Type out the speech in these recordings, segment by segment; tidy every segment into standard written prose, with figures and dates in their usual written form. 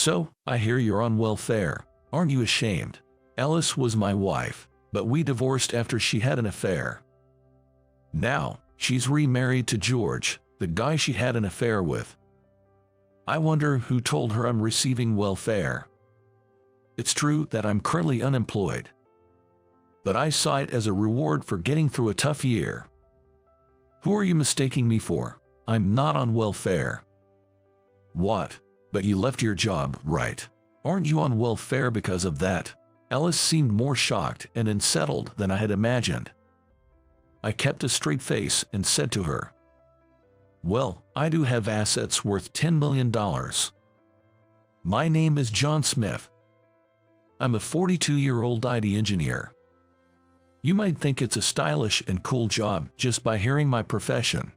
So, I hear you're on welfare. Aren't you ashamed? Alice was my wife, but we divorced after she had an affair. Now, she's remarried to George, the guy she had an affair with. I wonder who told her I'm receiving welfare. It's true that I'm currently unemployed, but I saw it as a reward for getting through a tough year. Who are you mistaking me for? I'm not on welfare. What? But you left your job, right? Aren't you on welfare because of that? Alice seemed more shocked and unsettled than I had imagined. I kept a straight face and said to her, "Well, I do have assets worth $10 million. My name is John Smith. I'm a 42-year-old IT engineer. You might think it's a stylish and cool job just by hearing my profession.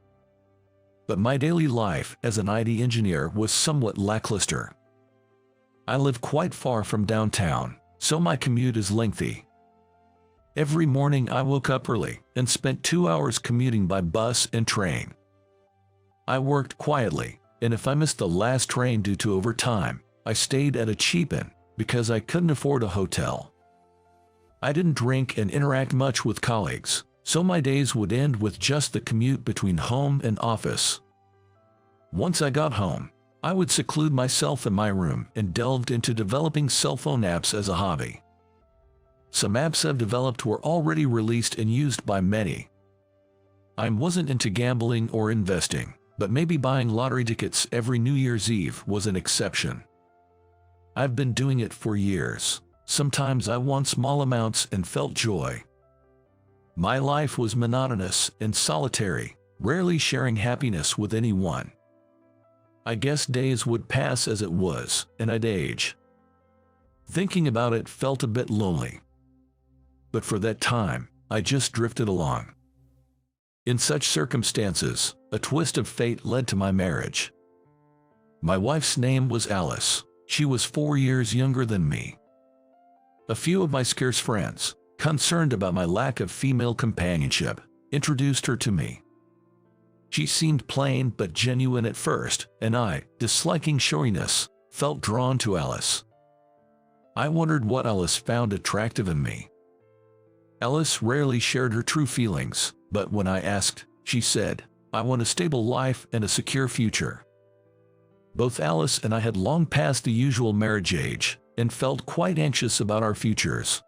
But my daily life as an IT engineer was somewhat lackluster. I live quite far from downtown, so my commute is lengthy. Every morning I woke up early and spent 2 hours commuting by bus and train. I worked quietly, and if I missed the last train due to overtime, I stayed at a cheap inn because I couldn't afford a hotel. I didn't drink and interact much with colleagues, so my days would end with just the commute between home and office. Once I got home, I would seclude myself in my room and delved into developing cell phone apps as a hobby. Some apps I've developed were already released and used by many. I wasn't into gambling or investing, but maybe buying lottery tickets every New Year's Eve was an exception. I've been doing it for years. Sometimes I won small amounts and felt joy. My life was monotonous and solitary, rarely sharing happiness with anyone. I guess days would pass as it was, and I'd age. Thinking about it felt a bit lonely. But for that time, I just drifted along. In such circumstances, a twist of fate led to my marriage. My wife's name was Alice. She was 4 years younger than me. A few of my scarce friends, concerned about my lack of female companionship, introduced her to me. She seemed plain but genuine at first, and I, disliking showiness, felt drawn to Alice. I wondered what Alice found attractive in me. Alice rarely shared her true feelings, but when I asked, she said, "I want a stable life and a secure future." Both Alice and I had long passed the usual marriage age, and felt quite anxious about our futures.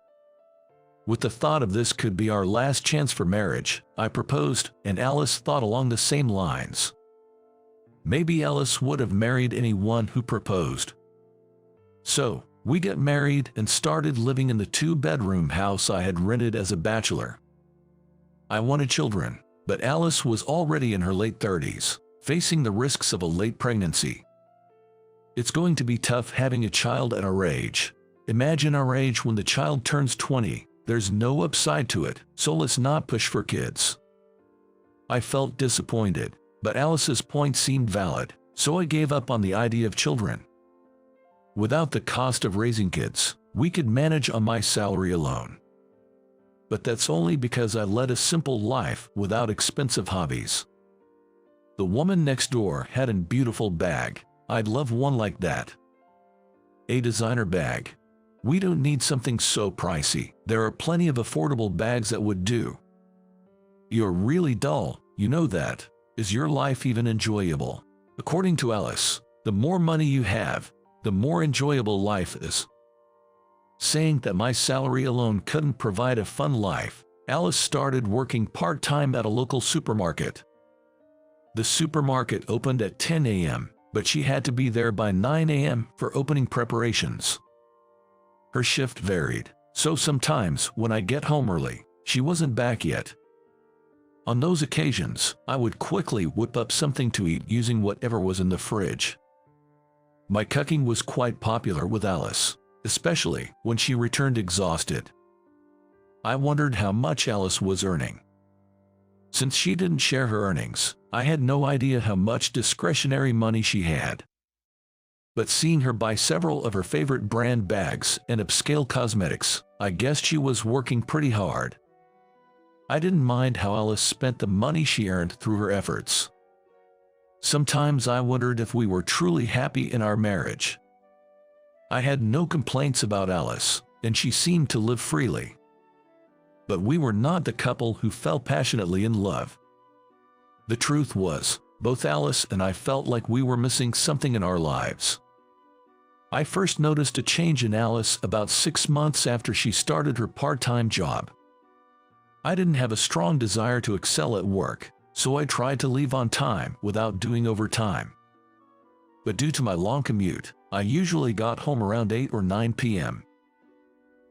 With the thought of this could be our last chance for marriage, I proposed, and Alice thought along the same lines. Maybe Alice would have married anyone who proposed. So, we got married and started living in the 2-bedroom house I had rented as a bachelor. I wanted children, but Alice was already in her late 30s, facing the risks of a late pregnancy. It's going to be tough having a child at our age. Imagine our age when the child turns 20. There's no upside to it, so let's not push for kids. I felt disappointed, but Alice's point seemed valid, so I gave up on the idea of children. Without the cost of raising kids, we could manage on my salary alone. But that's only because I led a simple life without expensive hobbies. The woman next door had a beautiful bag. I'd love one like that. A designer bag. We don't need something so pricey. There are plenty of affordable bags that would do. You're really dull, you know that. Is your life even enjoyable? According to Alice, the more money you have, the more enjoyable life is. Saying that my salary alone couldn't provide a fun life, Alice started working part-time at a local supermarket. The supermarket opened at 10 a.m., but she had to be there by 9 a.m. for opening preparations. Her shift varied, so sometimes when I get home early, she wasn't back yet. On those occasions, I would quickly whip up something to eat using whatever was in the fridge. My cooking was quite popular with Alice, especially when she returned exhausted. I wondered how much Alice was earning. Since she didn't share her earnings, I had no idea how much discretionary money she had. But seeing her buy several of her favorite brand bags and upscale cosmetics, I guessed she was working pretty hard. I didn't mind how Alice spent the money she earned through her efforts. Sometimes I wondered if we were truly happy in our marriage. I had no complaints about Alice, and she seemed to live freely. But we were not the couple who fell passionately in love. The truth was, both Alice and I felt like we were missing something in our lives. I first noticed a change in Alice about 6 months after she started her part-time job. I didn't have a strong desire to excel at work, so I tried to leave on time without doing overtime. But due to my long commute, I usually got home around 8 or 9 p.m.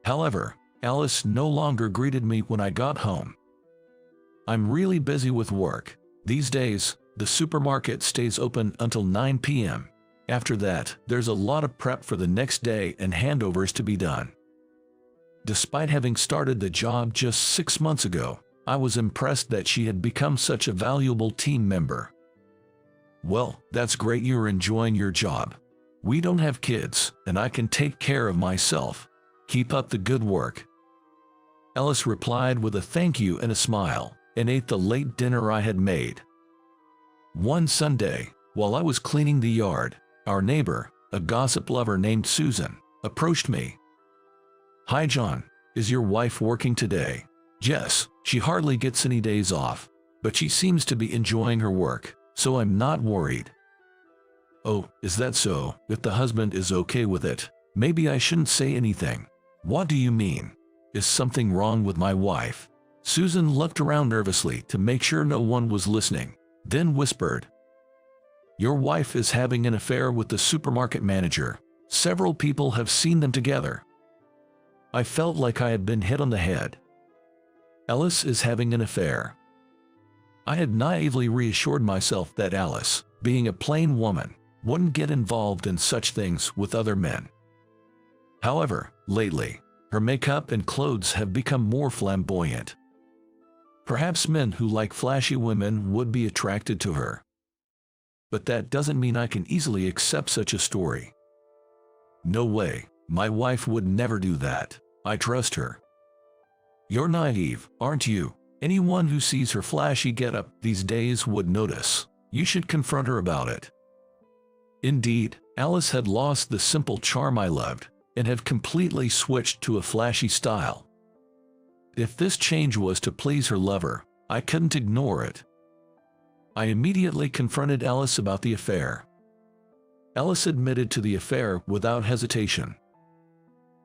However, Alice no longer greeted me when I got home. "I'm really busy with work. These days, the supermarket stays open until 9 p.m. After that, there's a lot of prep for the next day and handovers to be done." Despite having started the job just 6 months ago, I was impressed that she had become such a valuable team member. "Well, that's great you're enjoying your job. We don't have kids, and I can take care of myself. Keep up the good work." Alice replied with a thank you and a smile, and ate the late dinner I had made. One Sunday, while I was cleaning the yard, our neighbor, a gossip lover named Susan, approached me. "Hi John, is your wife working today?" "Yes, she hardly gets any days off, but she seems to be enjoying her work, so I'm not worried." "Oh, is that so? If the husband is okay with it, maybe I shouldn't say anything." "What do you mean? Is something wrong with my wife?" Susan looked around nervously to make sure no one was listening, then whispered, "Your wife is having an affair with the supermarket manager. Several people have seen them together." I felt like I had been hit on the head. Alice is having an affair. I had naively reassured myself that Alice, being a plain woman, wouldn't get involved in such things with other men. However, lately, her makeup and clothes have become more flamboyant. Perhaps men who like flashy women would be attracted to her. But that doesn't mean I can easily accept such a story. No way, my wife would never do that. I trust her. "You're naive, aren't you? Anyone who sees her flashy getup these days would notice. You should confront her about it." Indeed, Alice had lost the simple charm I loved, and had completely switched to a flashy style. If this change was to please her lover, I couldn't ignore it. I immediately confronted Alice about the affair. Alice admitted to the affair without hesitation.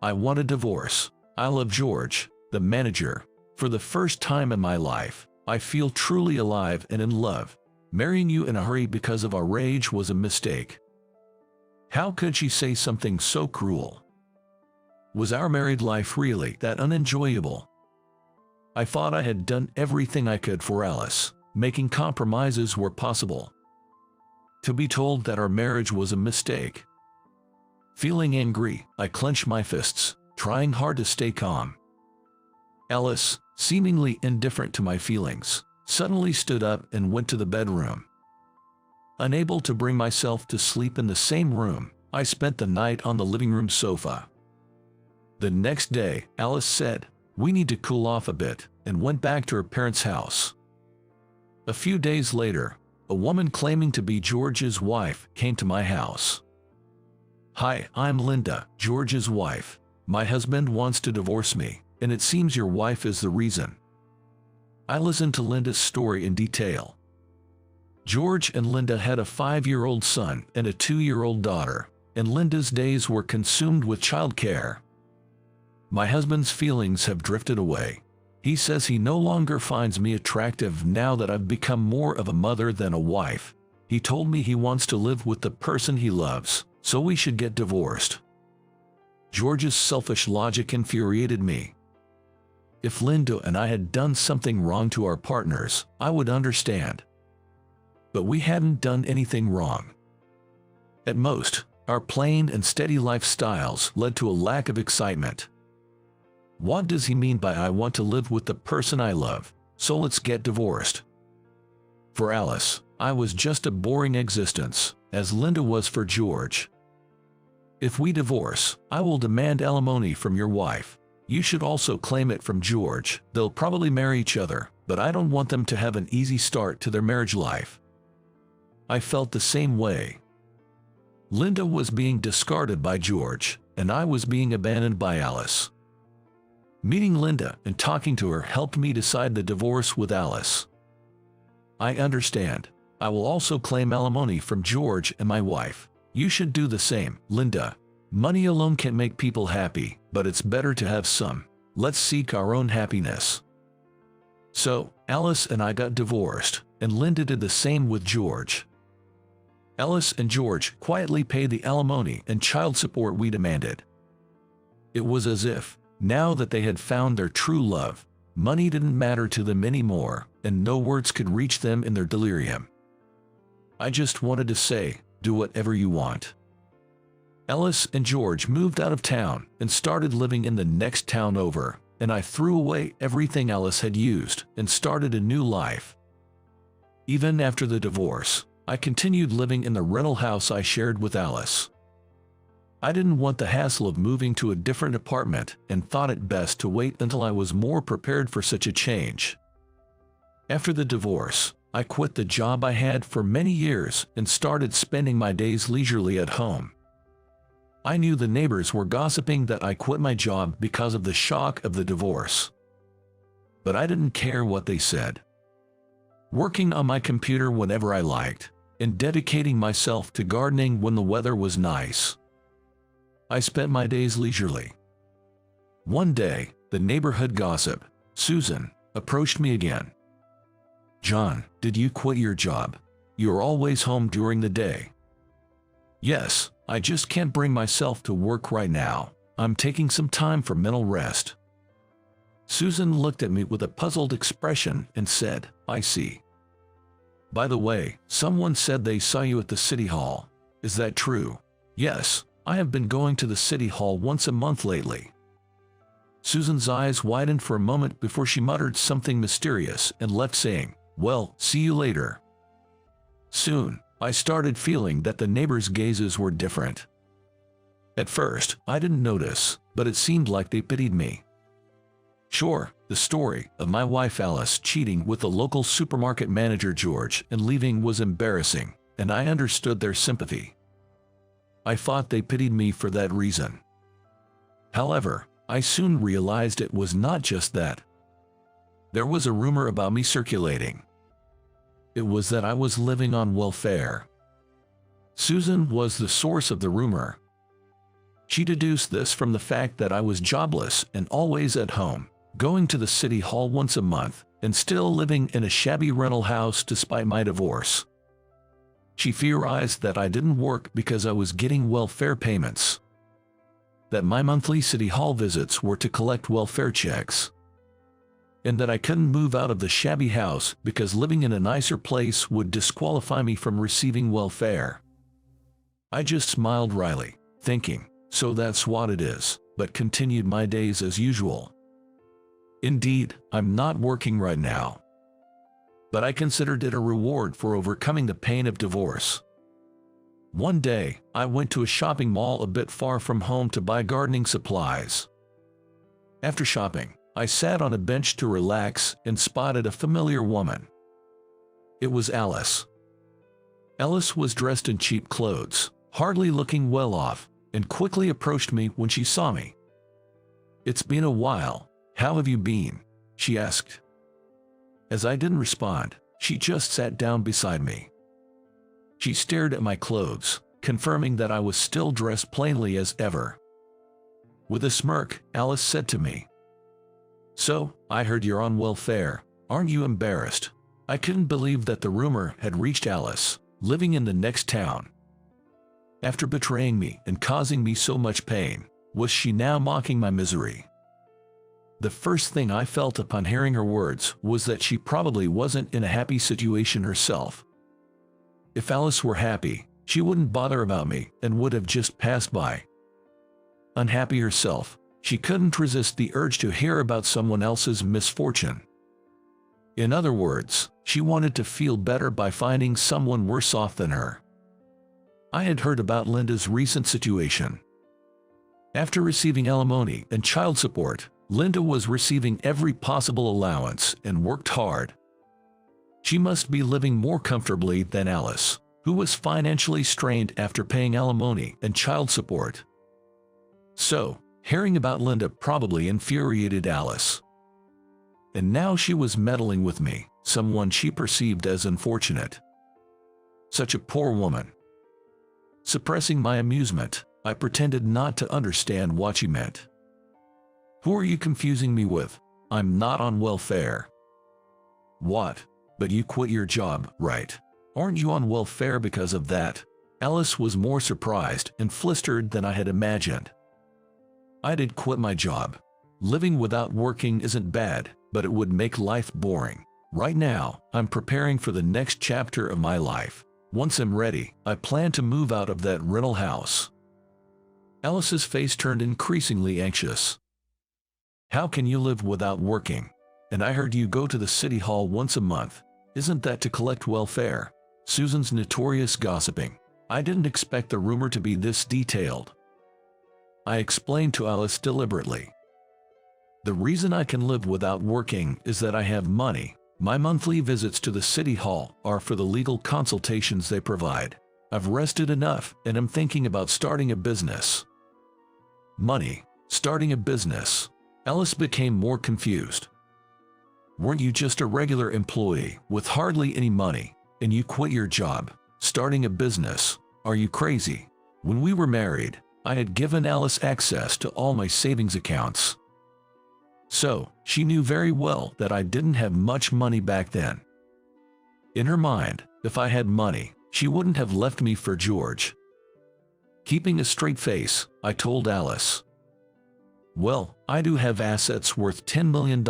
"I want a divorce. I love George, the manager. For the first time in my life, I feel truly alive and in love. Marrying you in a hurry because of our rage was a mistake." How could she say something so cruel? Was our married life really that unenjoyable? I thought I had done everything I could for Alice, making compromises where possible. To be told that our marriage was a mistake. Feeling angry, I clenched my fists, trying hard to stay calm. Alice, seemingly indifferent to my feelings, suddenly stood up and went to the bedroom. Unable to bring myself to sleep in the same room, I spent the night on the living room sofa. The next day, Alice said, "We need to cool off a bit," and went back to her parents' house. A few days later, a woman claiming to be George's wife came to my house. "Hi, I'm Linda, George's wife. My husband wants to divorce me, and it seems your wife is the reason." I listened to Linda's story in detail. George and Linda had a 5-year-old son and a 2-year-old daughter, and Linda's days were consumed with childcare. "My husband's feelings have drifted away. He says he no longer finds me attractive now that I've become more of a mother than a wife. He told me he wants to live with the person he loves, so we should get divorced." George's selfish logic infuriated me. If Linda and I had done something wrong to our partners, I would understand. But we hadn't done anything wrong. At most, our plain and steady lifestyles led to a lack of excitement. What does he mean by "I want to live with the person I love, so let's get divorced"? For Alice, I was just a boring existence, as Linda was for George. "If we divorce, I will demand alimony from your wife. You should also claim it from George. They'll probably marry each other, but I don't want them to have an easy start to their marriage life." I felt the same way. Linda was being discarded by George, and I was being abandoned by Alice. Meeting Linda and talking to her helped me decide the divorce with Alice. I understand. I will also claim alimony from George and my wife. You should do the same, Linda. Money alone can't make people happy, but it's better to have some. Let's seek our own happiness. So, Alice and I got divorced, and Linda did the same with George. Alice and George quietly paid the alimony and child support we demanded. It was as if, now that they had found their true love, money didn't matter to them anymore, and no words could reach them in their delirium. I just wanted to say, do whatever you want. Alice and George moved out of town and started living in the next town over, and I threw away everything Alice had used and started a new life. Even after the divorce, I continued living in the rental house I shared with Alice. I didn't want the hassle of moving to a different apartment and thought it best to wait until I was more prepared for such a change. After the divorce, I quit the job I had for many years and started spending my days leisurely at home. I knew the neighbors were gossiping that I quit my job because of the shock of the divorce. But I didn't care what they said. Working on my computer whenever I liked, and dedicating myself to gardening when the weather was nice. I spent my days leisurely. One day, the neighborhood gossip, Susan, approached me again. John, did you quit your job? You're always home during the day. Yes, I just can't bring myself to work right now. I'm taking some time for mental rest. Susan looked at me with a puzzled expression and said, I see. By the way, someone said they saw you at the city hall. Is that true? Yes, I have been going to the city hall once a month lately. Susan's eyes widened for a moment before she muttered something mysterious and left saying, well, see you later. Soon, I started feeling that the neighbors' gazes were different. At first, I didn't notice, but it seemed like they pitied me. Sure, the story of my wife Alice cheating with the local supermarket manager George and leaving was embarrassing, and I understood their sympathy. I thought they pitied me for that reason. However, I soon realized it was not just that. There was a rumor about me circulating. It was that I was living on welfare. Susan was the source of the rumor. She deduced this from the fact that I was jobless and always at home, going to the city hall once a month, and still living in a shabby rental house despite my divorce. She theorized that I didn't work because I was getting welfare payments. That my monthly city hall visits were to collect welfare checks. And that I couldn't move out of the shabby house because living in a nicer place would disqualify me from receiving welfare. I just smiled wryly, thinking, so that's what it is, but continued my days as usual. Indeed, I'm not working right now. But I considered it a reward for overcoming the pain of divorce. One day, I went to a shopping mall a bit far from home to buy gardening supplies. After shopping, I sat on a bench to relax and spotted a familiar woman. It was Alice. Alice was dressed in cheap clothes, hardly looking well off, and quickly approached me when she saw me. It's been a while. How have you been? She asked. As I didn't respond, she just sat down beside me. She stared at my clothes, confirming that I was still dressed plainly as ever. With a smirk, Alice said to me, so, I heard you're on welfare. Aren't you embarrassed? I couldn't believe that the rumor had reached Alice, living in the next town. After betraying me and causing me so much pain, was she now mocking my misery? The first thing I felt upon hearing her words was that she probably wasn't in a happy situation herself. If Alice were happy, she wouldn't bother about me and would have just passed by. Unhappy herself, she couldn't resist the urge to hear about someone else's misfortune. In other words, she wanted to feel better by finding someone worse off than her. I had heard about Linda's recent situation. After receiving alimony and child support, Linda was receiving every possible allowance and worked hard. She must be living more comfortably than Alice, who was financially strained after paying alimony and child support. So, hearing about Linda probably infuriated Alice. And now she was meddling with me, someone she perceived as unfortunate. Such a poor woman. Suppressing my amusement, I pretended not to understand what she meant. Who are you confusing me with? I'm not on welfare. What? But you quit your job, right? Aren't you on welfare because of that? Alice was more surprised and flustered than I had imagined. I did quit my job. Living without working isn't bad, but it would make life boring. Right now, I'm preparing for the next chapter of my life. Once I'm ready, I plan to move out of that rental house. Alice's face turned increasingly anxious. How can you live without working? And I heard you go to the city hall once a month. Isn't that to collect welfare? Susan's notorious gossiping. I didn't expect the rumor to be this detailed. I explained to Alice deliberately. The reason I can live without working is that I have money. My monthly visits to the city hall are for the legal consultations they provide. I've rested enough and am thinking about starting a business. Money. Starting a business. Alice became more confused. Weren't you just a regular employee with hardly any money, and you quit your job, starting a business? Are you crazy? When we were married, I had given Alice access to all my savings accounts. So, she knew very well that I didn't have much money back then. In her mind, if I had money, she wouldn't have left me for George. Keeping a straight face, I told Alice. Well, I do have assets worth $10 million.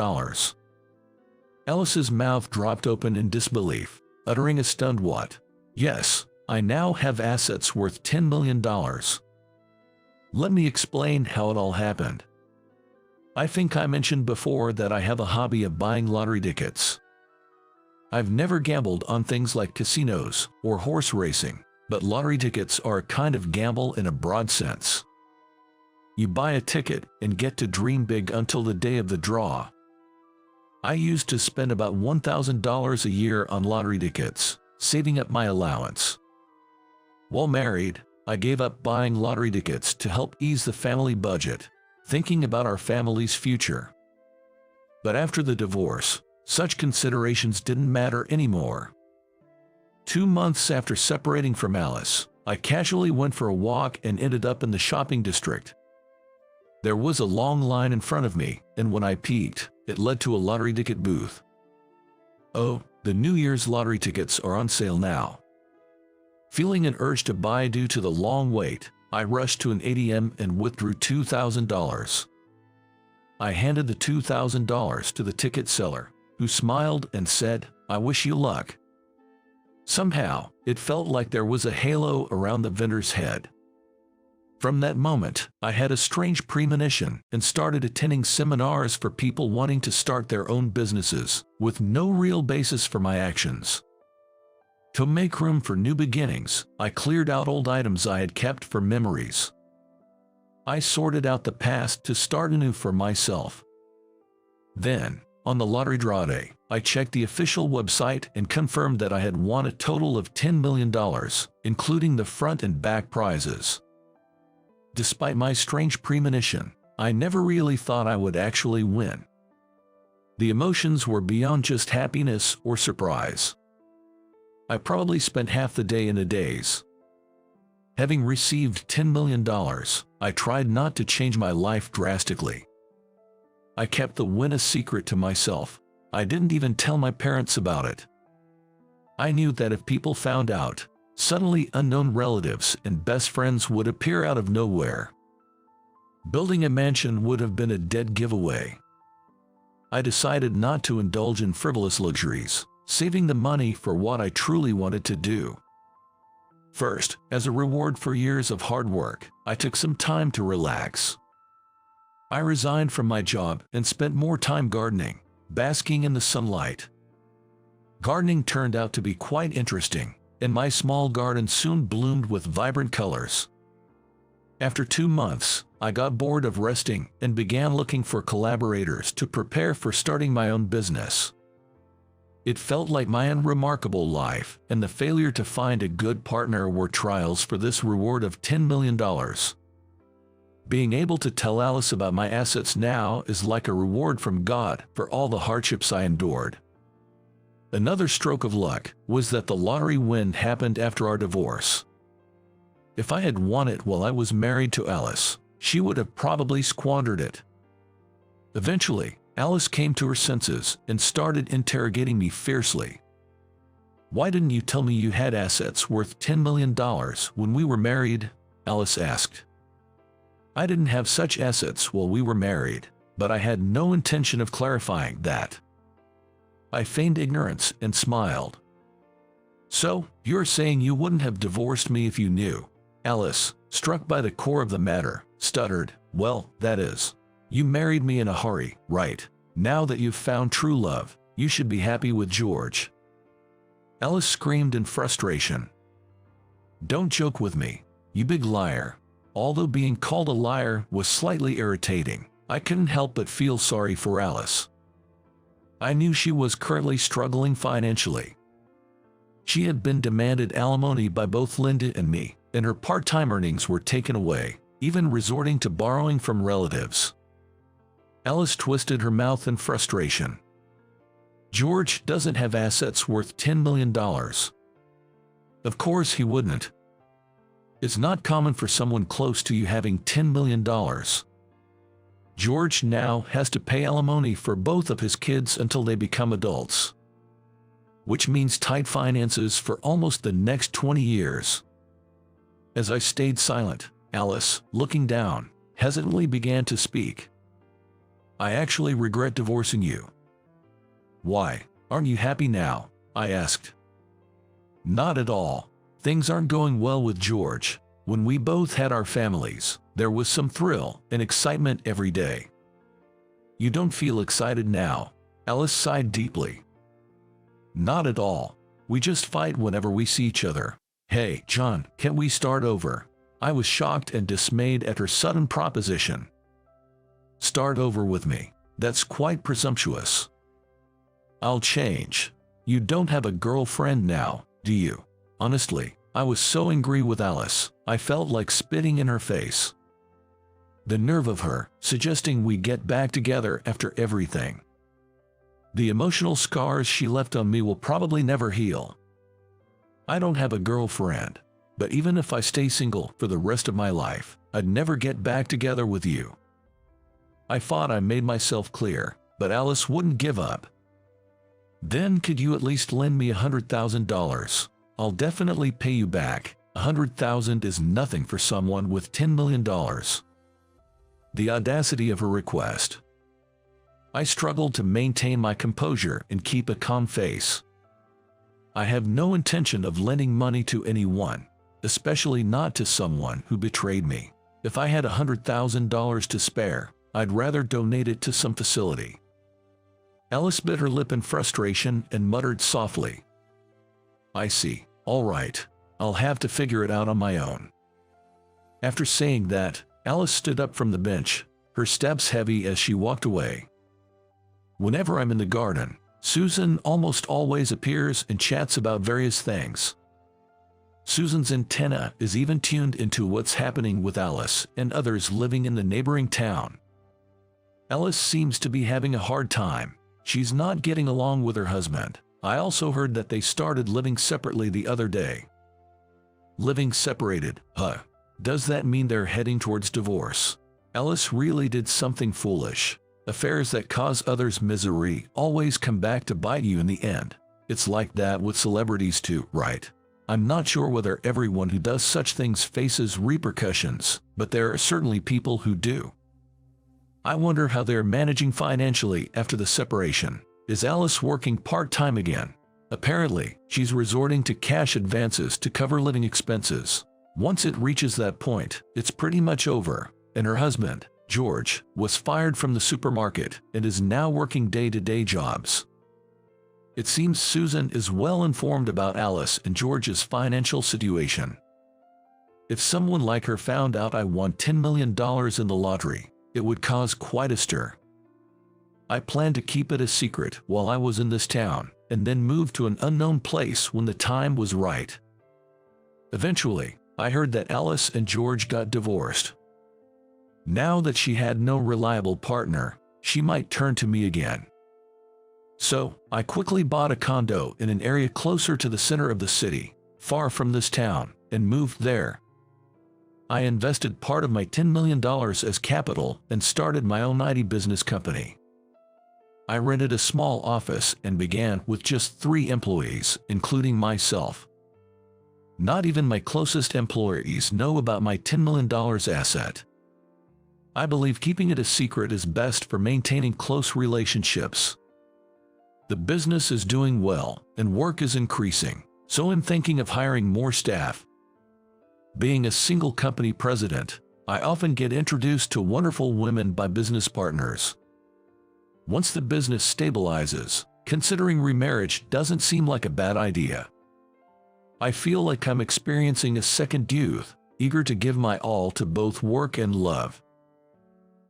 Alice's mouth dropped open in disbelief, uttering a stunned what? Yes, I now have assets worth $10 million. Let me explain how it all happened. I think I mentioned before that I have a hobby of buying lottery tickets. I've never gambled on things like casinos or horse racing, but lottery tickets are a kind of gamble in a broad sense. You buy a ticket and get to dream big until the day of the draw. I used to spend about $1,000 a year on lottery tickets, saving up my allowance. While married, I gave up buying lottery tickets to help ease the family budget, thinking about our family's future. But after the divorce, such considerations didn't matter anymore. 2 months after separating from Alice, I casually went for a walk and ended up in the shopping district. There was a long line in front of me, and when I peeked, it led to a lottery ticket booth. Oh, the New Year's lottery tickets are on sale now. Feeling an urge to buy due to the long wait, I rushed to an ATM and withdrew $2,000. I handed the $2,000 to the ticket seller, who smiled and said, "I wish you luck." Somehow, it felt like there was a halo around the vendor's head. From that moment, I had a strange premonition and started attending seminars for people wanting to start their own businesses, with no real basis for my actions. To make room for new beginnings, I cleared out old items I had kept for memories. I sorted out the past to start anew for myself. Then, on the lottery draw day, I checked the official website and confirmed that I had won a total of $10 million, including the front and back prizes. Despite my strange premonition, I never really thought I would actually win. The emotions were beyond just happiness or surprise. I probably spent half the day in a daze. Having received $10 million, I tried not to change my life drastically. I kept the win a secret to myself. I didn't even tell my parents about it. I knew that if people found out, suddenly unknown relatives and best friends would appear out of nowhere. Building a mansion would have been a dead giveaway. I decided not to indulge in frivolous luxuries, saving the money for what I truly wanted to do. First, as a reward for years of hard work, I took some time to relax. I resigned from my job and spent more time gardening, basking in the sunlight. Gardening turned out to be quite interesting, and my small garden soon bloomed with vibrant colors. After 2 months, I got bored of resting and began looking for collaborators to prepare for starting my own business. It felt like my unremarkable life and the failure to find a good partner were trials for this reward of $10 million. Being able to tell Alice about my assets now is like a reward from God for all the hardships I endured. Another stroke of luck was that the lottery win happened after our divorce. If I had won it while I was married to Alice, she would have probably squandered it. Eventually, Alice came to her senses and started interrogating me fiercely. "Why didn't you tell me you had assets worth $10 million when we were married?" Alice asked. "I didn't have such assets while we were married, but I had no intention of clarifying that." I feigned ignorance and smiled. "So, you're saying you wouldn't have divorced me if you knew?" Alice, struck by the core of the matter, stuttered. "Well, that is, you married me in a hurry, right? Now that you've found true love, you should be happy with George." Alice screamed in frustration. "Don't joke with me, you big liar." Although being called a liar was slightly irritating, I couldn't help but feel sorry for Alice. I knew she was currently struggling financially. She had been demanded alimony by both Linda and me, and her part-time earnings were taken away, even resorting to borrowing from relatives. Alice twisted her mouth in frustration. "George doesn't have assets worth $10 million. Of course he wouldn't. It's not common for someone close to you having $10 million. George now has to pay alimony for both of his kids until they become adults, which means tight finances for almost the next 20 years. As I stayed silent, Alice, looking down, hesitantly began to speak. "I actually regret divorcing you." "Why, aren't you happy now?" I asked. "Not at all. Things aren't going well with George. When we both had our families, there was some thrill and excitement every day." "You don't feel excited now?" Alice sighed deeply. "Not at all. We just fight whenever we see each other." "Hey, John, can't we start over?" I was shocked and dismayed at her sudden proposition. "Start over with me? That's quite presumptuous." "I'll change. You don't have a girlfriend now, do you?" Honestly, I was so angry with Alice, I felt like spitting in her face. The nerve of her, suggesting we get back together after everything. The emotional scars she left on me will probably never heal. "I don't have a girlfriend, but even if I stay single for the rest of my life, I'd never get back together with you." I thought I made myself clear, but Alice wouldn't give up. "Then could you at least lend me $100,000? I'll definitely pay you back. $100,000 is nothing for someone with $10 million. The audacity of her request. I struggled to maintain my composure and keep a calm face. I have no intention of lending money to anyone, especially not to someone who betrayed me. If I had $100,000 to spare, I'd rather donate it to some facility." Alice bit her lip in frustration and muttered softly, "I see. All right. I'll have to figure it out on my own." After saying that, Alice stood up from the bench, her steps heavy as she walked away. Whenever I'm in the garden, Susan almost always appears and chats about various things. Susan's antenna is even tuned into what's happening with Alice and others living in the neighboring town. Alice seems to be having a hard time. She's not getting along with her husband. I also heard that they started living separately the other day. Living separated, huh? Does that mean they're heading towards divorce? Alice really did something foolish. Affairs that cause others misery always come back to bite you in the end. It's like that with celebrities too, right? I'm not sure whether everyone who does such things faces repercussions, but there are certainly people who do. I wonder how they're managing financially after the separation. Is Alice working part-time again? Apparently, she's resorting to cash advances to cover living expenses. Once it reaches that point, it's pretty much over, and her husband, George, was fired from the supermarket and is now working day-to-day jobs. It seems Susan is well informed about Alice and George's financial situation. If someone like her found out I won $10 million in the lottery, it would cause quite a stir. I planned to keep it a secret while I was in this town, and then moved to an unknown place when the time was right. Eventually, I heard that Alice and George got divorced. Now that she had no reliable partner, she might turn to me again. So, I quickly bought a condo in an area closer to the center of the city, far from this town, and moved there. I invested part of my $10 million as capital and started my own IT business company. I rented a small office and began with just 3 employees, including myself. Not even my closest employees know about my $10 million asset. I believe keeping it a secret is best for maintaining close relationships. The business is doing well, and work is increasing, so I'm thinking of hiring more staff. Being a single company president, I often get introduced to wonderful women by business partners. Once the business stabilizes, considering remarriage doesn't seem like a bad idea. I feel like I'm experiencing a second youth, eager to give my all to both work and love.